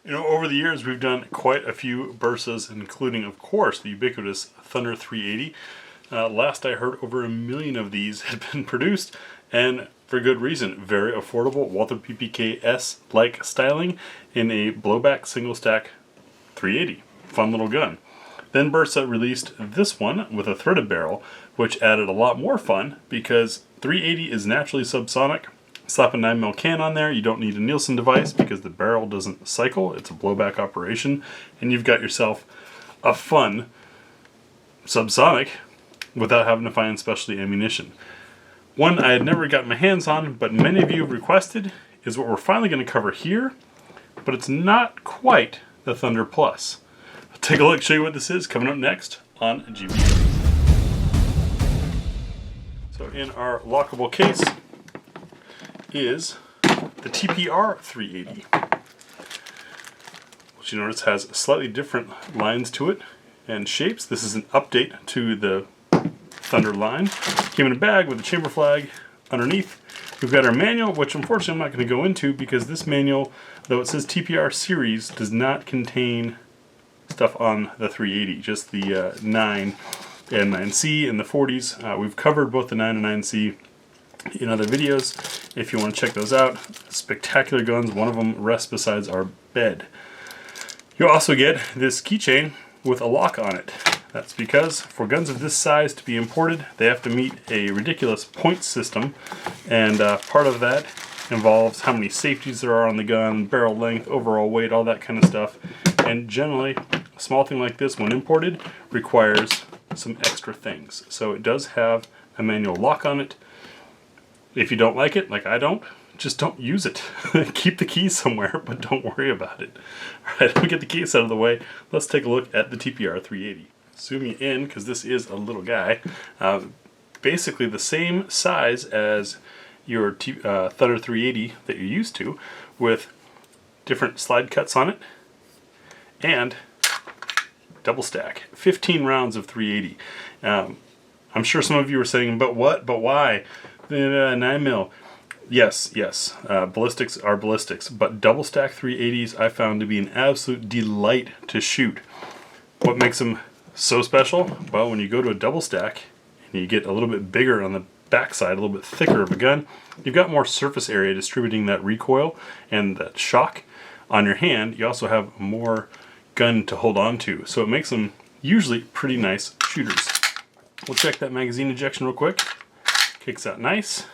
You know, over the years we've done quite a few Bersas, including, of course, the ubiquitous Thunder 380. Last I heard, over 1 million of these had been produced, and for good reason. Very affordable, Walther PPK-S-like styling in a blowback single stack 380. Fun little gun. Then Bersa released this one with a threaded barrel, which added a lot more fun because 380 is naturally subsonic. Slap a 9mm can on there, you don't need a Nielsen device because the barrel doesn't cycle, it's a blowback operation, and you've got yourself a fun subsonic without having to find specialty ammunition. One I had never gotten my hands on, but many of you have requested, is what we're finally going to cover here, but it's not quite the Thunder Plus. I'll take a look, show you what this is, coming up next on GBGuns. So in our lockable case is the TPR 380, which you notice has slightly different lines to it and shapes. This is an update to the Thunder line. Came in a bag with a chamber flag underneath. We've got our manual, which unfortunately I'm not going to go into because this manual, though it says TPR series, does not contain stuff on the 380, just the 9 and 9C and the 40s. We've covered both the 9 and 9C in other videos if you want to check those out. Spectacular guns. One of them rests besides our bed. You'll also get this keychain with a lock on it. That's because for guns of this size to be imported, they have to meet a ridiculous point system, and part of that involves how many safeties there are on the gun, barrel length, overall weight, all that kind of stuff. And generally, a small thing like this, when imported, requires some extra things. So it does have a manual lock on it. If you don't like it, like I don't, just don't use it. Keep the keys somewhere, but don't worry about it. Alright, let me get the case out of the way. Let's take a look at the TPR 380. Zooming in, because this is a little guy. Basically the same size as your Thunder 380 that you're used to, with different slide cuts on it, and double stack. 15 rounds of 380. I'm sure some of you are saying, but what? But why? 9mm. Yes, ballistics are ballistics, but double stack 380s I found to be an absolute delight to shoot. What makes them so special? Well, when you go to a double stack and you get a little bit bigger on the backside, a little bit thicker of a gun, you've got more surface area distributing that recoil and that shock on your hand. You also have more gun to hold on to, so it makes them usually pretty nice shooters. We'll check that magazine ejection real quick. Kicks out nice.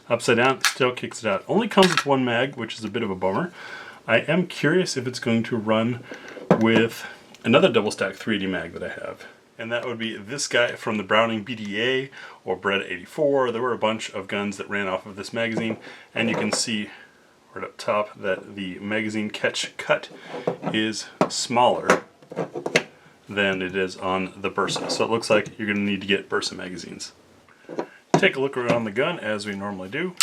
Upside down, still kicks it out. Only comes with one mag, which is a bit of a bummer. I am curious if it's going to run with another double stack 380 mag that I have. And that would be this guy from the Browning BDA or Bred 84. There were a bunch of guns that ran off of this magazine, and you can see right up top that the magazine catch cut is smaller than it is on the Bersa. So it looks like you're going to need to get Bersa magazines. Take a look around the gun as we normally do.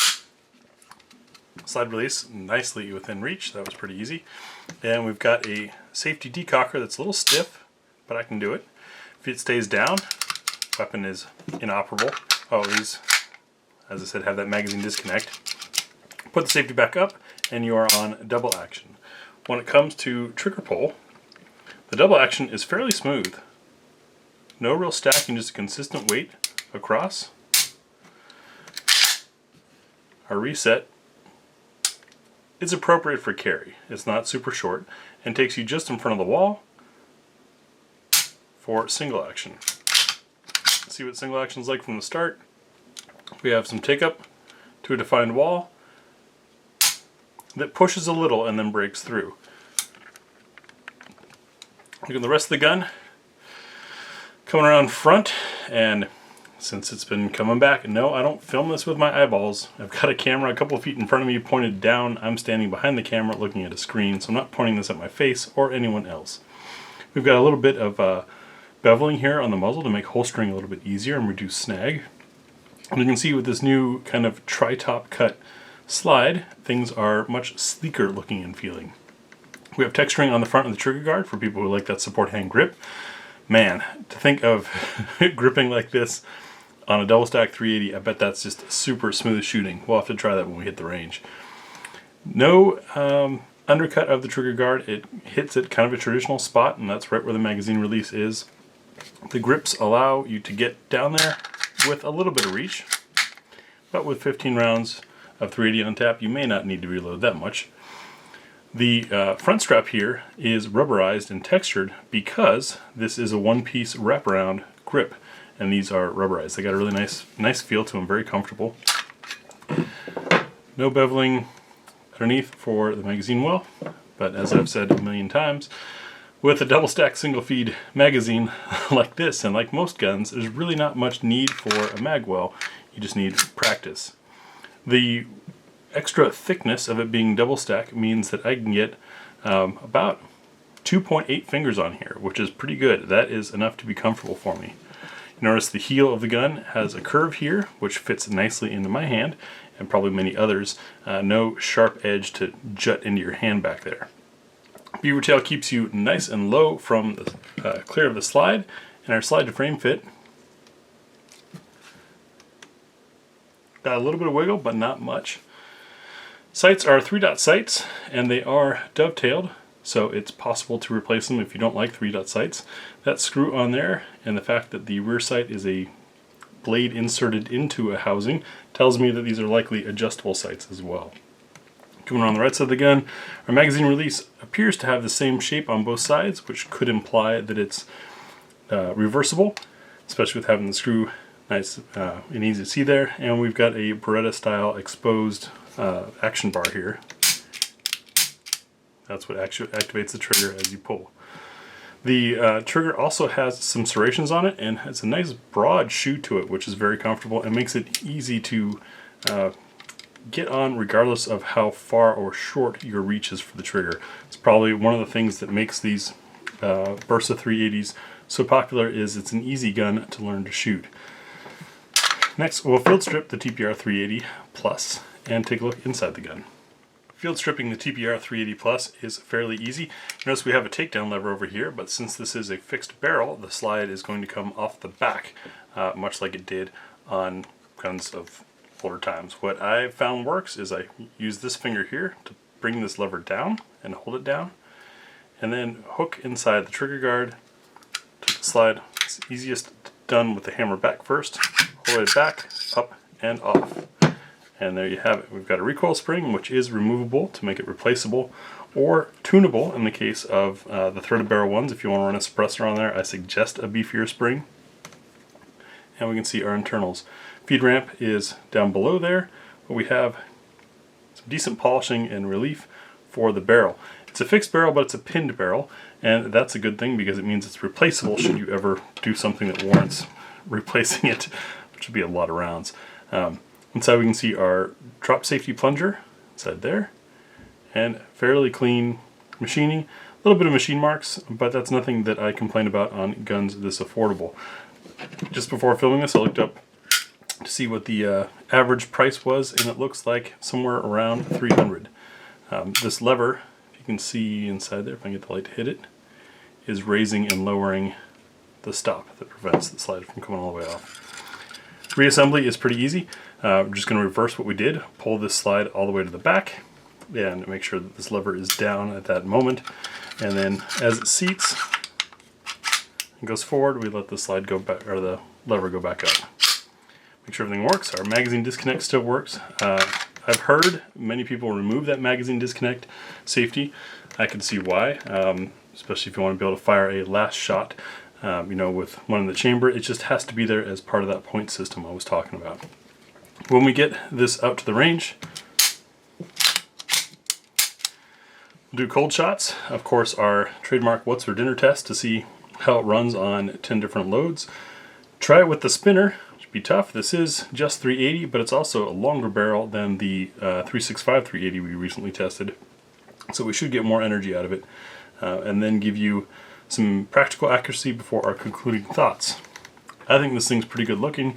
Slide release nicely within reach. That was pretty easy. And we've got a safety decocker that's a little stiff, but I can do it. If it stays down, weapon is inoperable. Oh, these, as I said, have that magazine disconnect. Put the safety back up, and you are on double action. When it comes to trigger pull, the double action is fairly smooth. No real stacking, just a consistent weight across. Our reset is appropriate for carry. It's not super short and takes you just in front of the wall for single action. See what single action is like from the start. We have some take up to a defined wall that pushes a little and then breaks through. Look at the rest of the gun. Coming around front, and since it's been coming back, no, I don't film this with my eyeballs. I've got a camera a couple of feet in front of me pointed down. I'm standing behind the camera looking at a screen, so I'm not pointing this at my face or anyone else. We've got a little bit of beveling here on the muzzle to make holstering a little bit easier and reduce snag. And you can see with this new kind of tri-top cut slide, things are much sleeker looking and feeling. We have texturing on the front of the trigger guard for people who like that support hand grip. Man, to think of gripping like this on a double stack 380, I bet that's just super smooth shooting. We'll have to try that when we hit the range. No undercut of the trigger guard, it hits at kind of a traditional spot, and that's right where the magazine release is. The grips allow you to get down there with a little bit of reach, but with 15 rounds of 380 on tap, you may not need to reload that much. The front strap here is rubberized and textured because this is a one-piece wraparound grip, and these are rubberized. They got a really nice feel to them, very comfortable. No beveling underneath for the magazine well, but as I've said a million times, with a double stack single feed magazine like this and like most guns, there's really not much need for a mag well. You just need practice. The extra thickness of it being double stack means that I can get about 2.8 fingers on here, which is pretty good. That is enough to be comfortable for me. You notice the heel of the gun has a curve here, which fits nicely into my hand, and probably many others. No sharp edge to jut into your hand back there. Beaver tail keeps you nice and low from the clear of the slide, and our slide to frame fit got a little bit of wiggle, but not much. Sights are 3-dot sights, and they are dovetailed, so it's possible to replace them if you don't like 3-dot sights. That screw on there, and the fact that the rear sight is a blade inserted into a housing, tells me that these are likely adjustable sights as well. Coming around the right side of the gun, our magazine release appears to have the same shape on both sides, which could imply that it's reversible, especially with having the screw nice and easy to see there. And we've got a Beretta style exposed action bar here. That's what actually activates the trigger as you pull. The trigger also has some serrations on it, and it's a nice broad shoe to it, which is very comfortable and makes it easy to get on regardless of how far or short your reach is for the trigger. It's probably one of the things that makes these Bersa 380s so popular, is it's an easy gun to learn to shoot. Next, we'll field strip the TPR 380 Plus and take a look inside the gun. Field stripping the TPR 380 Plus is fairly easy. Notice we have a takedown lever over here, but since this is a fixed barrel, the slide is going to come off the back, much like it did on guns of older times. What I found works is I use this finger here to bring this lever down and hold it down, and then hook inside the trigger guard to the slide. It's easiest done with the hammer back first, hold it back, up, and off. And there you have it. We've got a recoil spring, which is removable to make it replaceable, or tunable in the case of the threaded barrel ones. If you want to run a suppressor on there, I suggest a beefier spring. And we can see our internals. Feed ramp is down below there, but we have some decent polishing and relief for the barrel. It's a fixed barrel, but it's a pinned barrel, and that's a good thing because it means it's replaceable should you ever do something that warrants replacing it, which would be a lot of rounds. Inside we can see our drop safety plunger inside there, and fairly clean machining. A little bit of machine marks, but that's nothing that I complain about on guns this affordable. Just before filming this, I looked up to see what the average price was, and it looks like somewhere around $300. This lever, if you can see inside there, if I can get the light to hit it, is raising and lowering the stop that prevents the slide from coming all the way off. Reassembly is pretty easy. We're just going to reverse what we did, pull this slide all the way to the back, and make sure that this lever is down at that moment. And then as it seats and goes forward, we let the slide go back, or the lever go back up. Make sure everything works. Our magazine disconnect still works. I've heard many people remove that magazine disconnect safety. I can see why, especially if you want to be able to fire a last shot, with one in the chamber. It just has to be there as part of that point system I was talking about. When we get this out to the range, we'll do cold shots. Of course, our trademark what's for dinner test to see how it runs on 10 different loads. Try it with the spinner. Be tough. This is just 380, but it's also a longer barrel than the 365 380 we recently tested, so we should get more energy out of it, and then give you some practical accuracy before our concluding thoughts. I think this thing's pretty good looking.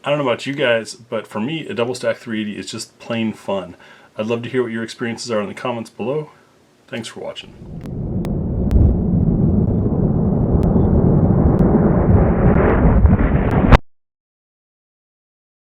I don't know about you guys, but for me, a double stack 380 is just plain fun. I'd love to hear what your experiences are in the comments below. Thanks for watching.